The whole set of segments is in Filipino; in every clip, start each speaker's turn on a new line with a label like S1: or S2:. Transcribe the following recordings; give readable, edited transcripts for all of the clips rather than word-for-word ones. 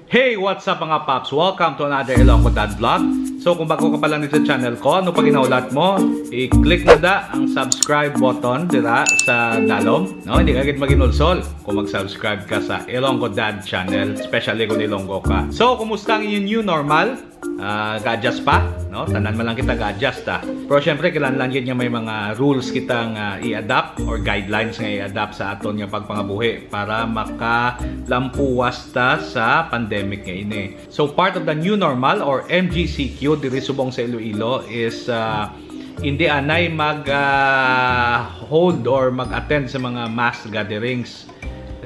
S1: Hey, what's up mga paps? Welcome to another Ilonggo Dad Vlog. So kung bago ka pa lang sa channel ko, ano pa ginaulat mo, i-click na da ang subscribe button dira sa dalom. No, hindi ka agad maginulsol kung mag-subscribe ka sa Ilonggo Dad channel, especially kung Ilonggo ka. So, kumusta ang inyong new normal? Ga-adjust pa, no? Tanan man lang kita ga-adjust Pero syempre kailangan yun may mga rules kitang i-adapt or guidelines nga i-adapt sa aton nga pagpangabuhi para makalampuwas ta sa pandemic nga ini. So part of the new normal or MGCQ diri subong sa Iloilo is hindi anay hold or mag-attend sa mga mass gatherings,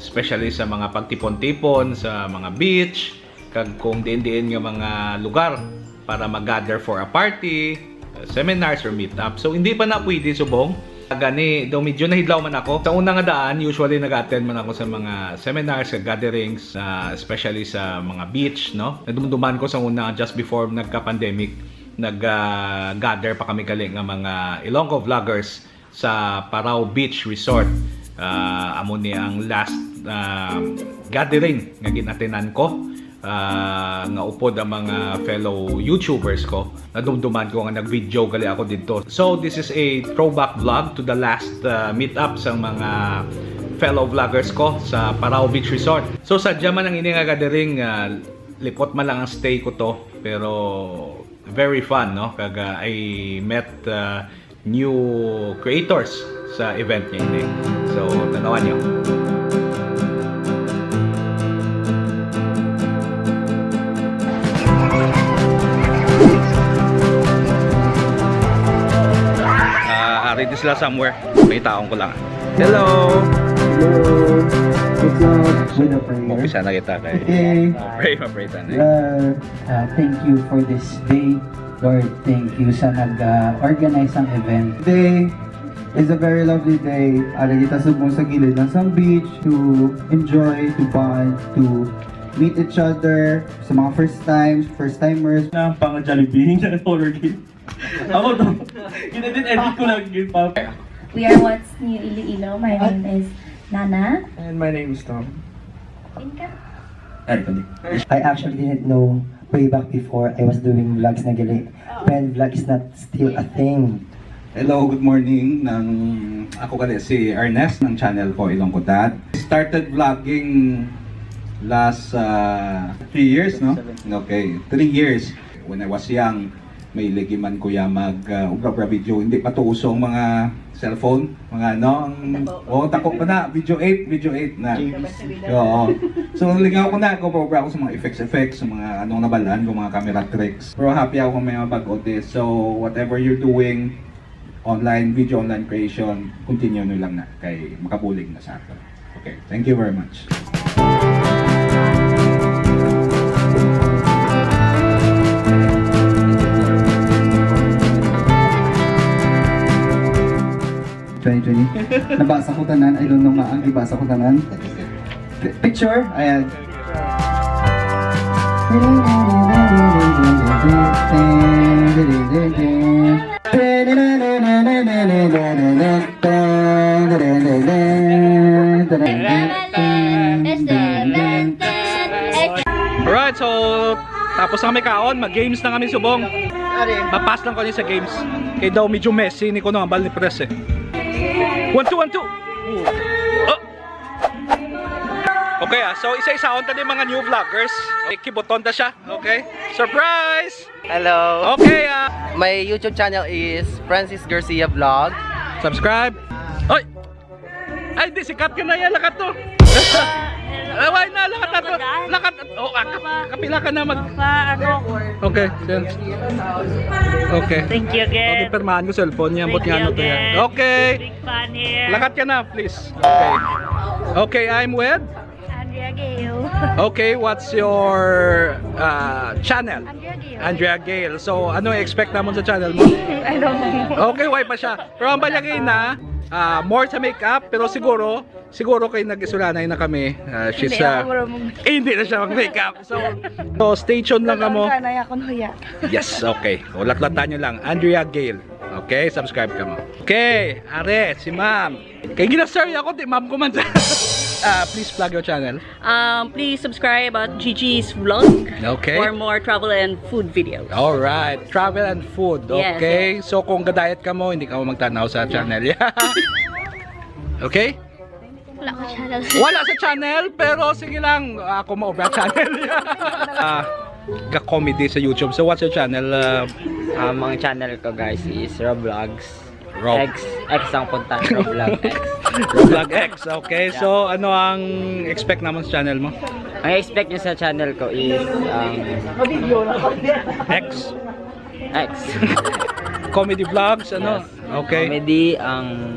S1: especially sa mga pagtipon-tipon sa mga beach, kag kung diin-diin nga mga lugar para mag-gather for a party, seminars or meet-up. So hindi pa na pwede subong. Gani, daw medyo nahidlaw man ako. Sa unang daan, usually nag-attend man ako sa mga seminars, gatherings, especially sa mga beach, no? Nadumduman ko sa una just before nagka-pandemic, nag-gather pa kami kali nga mga Ilonggo vloggers sa Parao Beach Resort. Amo ni ang last gathering nga ginatenan ko. Nga upod ang mga fellow YouTubers ko. Nadumduman ko nga nag-video gali ako dito. So this is a throwback vlog to the last meet-up sa mga fellow vloggers ko sa Parao Beach Resort. So sadya man ang ini nga gathering, lipot man lang ang stay ko to, pero very fun, no? Kaga I met new creators sa event niya ini. So tanawan niyo. Ready sila somewhere. May taong ko lang. Hello!
S2: Hello! What's up? With a prayer.
S1: Umpisa na kita kay
S2: Okay.
S1: Pray na.
S2: Thank you for this day. Lord, thank you sa nag-organize ang event. Today is a very lovely day. Ari kita subong sa gilid ng some beach to enjoy, to bond, to meet each other sa mga first-timers.
S3: Na pang Jollibee na roller game. Ako to. Edit ko lang yun pa.
S4: We are What's New Iloilo. My name is Nana.
S3: And my name is Tom.
S4: Inka.
S2: I actually didn't know way back before I was doing vlogs na gali. When vlog is not still a thing.
S5: Hello, good morning. Ako kasi si Ernest ng channel ko Ilonggo Dad. Started vlogging last 3 years, no? Okay, 3 years. When I was young, may ligiman kuya mag-ubra video. Hindi pa to usong mga cellphone, mga ano, tako pa na, video 8 na. Oo. So lingaw ko na, go-ubra ako sa mga effects, sa mga anong nabalaan ko, mga camera tricks. Pero happy ako kung may mapag-o this. So whatever you're doing, online video, online creation, continue nyo lang na kay makabulig na sa akin. Okay, thank you very much.
S2: Nabasa ko tanan. I don't know nga ang ibasa ko tanan. Picture? Ayan.
S1: Alright, so tapos na kami kaon, mag-games na kami subong. Mapas lang kami sa games. Kaya daw medyo messy ni ko no, ang bal ni press 1, 2, 1, 2. Oh. Okay so isa-isaon ta din mga new vloggers. Okay, kiboton ta siya. Okay. Surprise!
S6: Hello.
S1: Okay,
S6: My YouTube channel is Francis Garcia Vlog.
S1: subscribe. Oy! Ay, di sikat ka na yan, lakat to. Why na, lakat na to. Lakat. Oh, kapila ka na mag... Okay, sense. Okay.
S7: Thank you again.
S1: Okay, permahan ko cellphone niya. Bot
S7: Thank
S1: nga
S7: you
S1: ano to yan.
S7: again.
S1: Okay.
S7: Big fan here.
S1: Lakat ka na, please. Okay. Okay, I'm with...
S7: Andrea Gale.
S1: Okay, what's your channel?
S7: Andrea Gale.
S1: Andrea Gale. So, ano i-expect naman sa channel mo?
S7: I don't know.
S1: Okay, why pa siya? Pero ang balagay na, more sa makeup, pero siguro kayo nag-isulanay na kami. She's hindi na siya mag-makeup. So stay tuned lang kamo. Yes, okay. O laklatan nyo lang. Andrea Gale. Okay, subscribe ka mo. Okay, are, si ma'am. Kaya ginasarya ako, di ma'am ko man. Please plug your channel.
S8: Please subscribe at Gigi's Vlog
S1: Okay.
S8: for more travel and food videos.
S1: Alright, travel and food.
S8: Yes,
S1: Okay? So kung gadayat ka mo, hindi ka mo magtanaw sa channel. Okay?
S7: Wala ko channel.
S1: Wala sa channel, pero sige lang, ako ma-over channel. Ga-comedy sa YouTube. So what's your channel?
S6: Ang channel ko guys is Roblogs.
S1: Rob.
S6: X ang punta. Roblog X.
S1: Vlog X, okay? So ano ang expect naman sa channel mo?
S6: Ang expect nyo sa channel ko is
S1: X?
S6: X.
S1: Comedy vlogs, ano? Okay.
S6: Comedy ang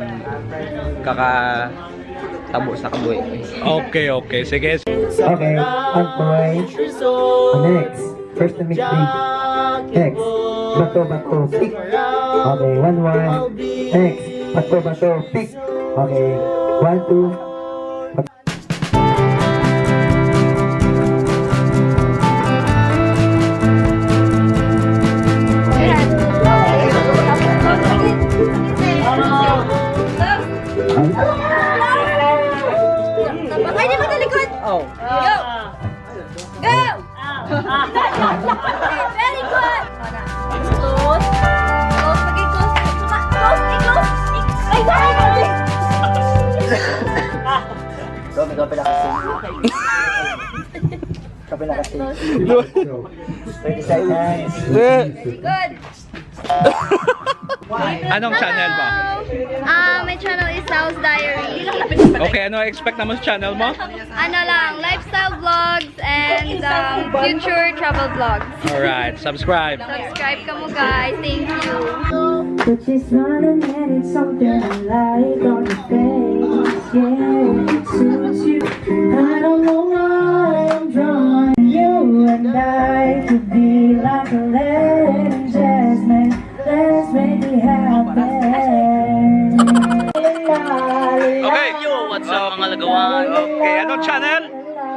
S6: kakatabo sa kabuhi.
S1: Okay, okay. Sige.
S2: Okay, ang point. Next. First to make big. X. Bato, pick. Okay, 1-1. X. Bato, pick. Okay, 1-2.
S7: Ay, di ba talikod?
S6: Oh.
S7: Go! Go! Very good! Close. Close, maging close. Close, close. Ay, sorry!
S6: Kape na kasi. Kape na kasi. 30 seconds.
S7: Very good.
S1: Anong channel ba?
S7: My channel is Sal's Diary.
S1: Okay, ano expect naman sa channel mo?
S7: Ano lang, lifestyle vlogs and future travel vlogs.
S1: Alright, subscribe.
S7: Subscribe ka mo guys. Thank you.
S4: But she's smiling and it's something I like on your face. Yeah, it suits you. I don't know why I'm drawn. You and I could be like a lead and jasmine. Let's make it happen.
S1: Okay.
S9: Yo, what's up mga lagawan?
S1: Okay, anong channel?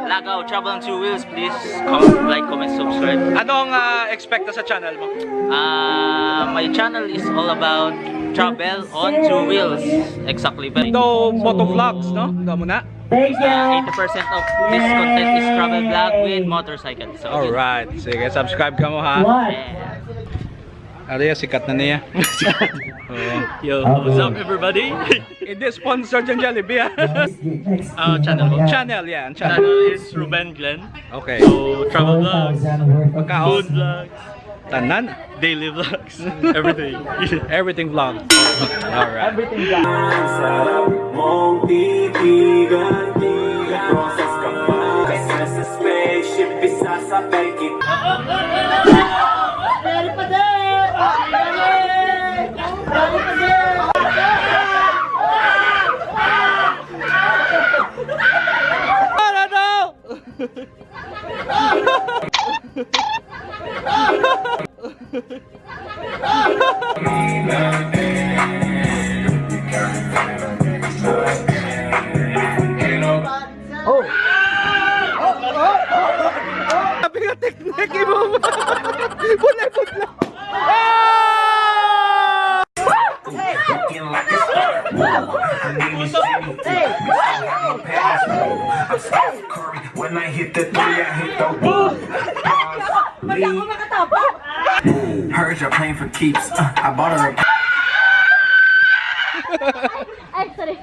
S9: Lagaw, Travel on Two Wheels, please like, comment, subscribe.
S1: Anong expect na sa channel mo?
S9: My channel is all about travel on two wheels. Exactly. But
S1: Ito, moto vlogs, no? Ito muna.
S9: 80% of this content is travel vlog with motorcycle. So,
S1: Alright, sige, subscribe ka mo ha.
S9: yeah.
S1: Ariya, sikat na niya.
S9: Yo, what's up everybody?
S1: Hindi sponsored yung Jollibee ha.
S9: Channel mo?
S1: Channel, yeah. Channel.
S9: Channel is Ruben Glenn.
S1: Okay.
S9: So, travel vlogs,
S1: Pagkaon.
S9: food vlogs,
S1: Tanan.
S9: daily vlogs, everything.
S1: Everything vlog. Alright.
S10: Sarap mong titigan, proses ka pa kasi sa spaceship isasabay kita.
S1: Para daw! Sabi nga teknik mo. Pula.
S10: When I hit the three, I hit the wall. Heard you're playing for keeps. I bought her a
S7: Ay, sorry.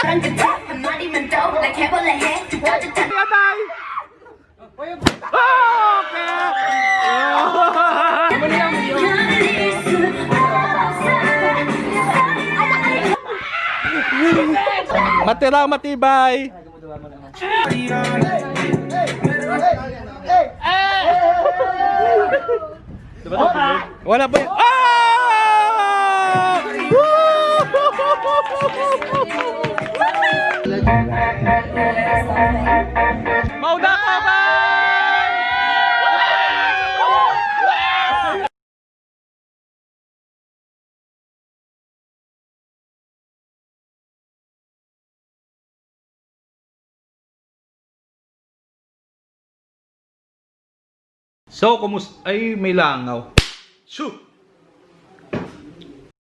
S4: I'm not even dope, like can't pull a head.
S1: Matira, matibay. Wala ba yun? Ah! Mauda ka ba? So, ay may langaw. Shoo!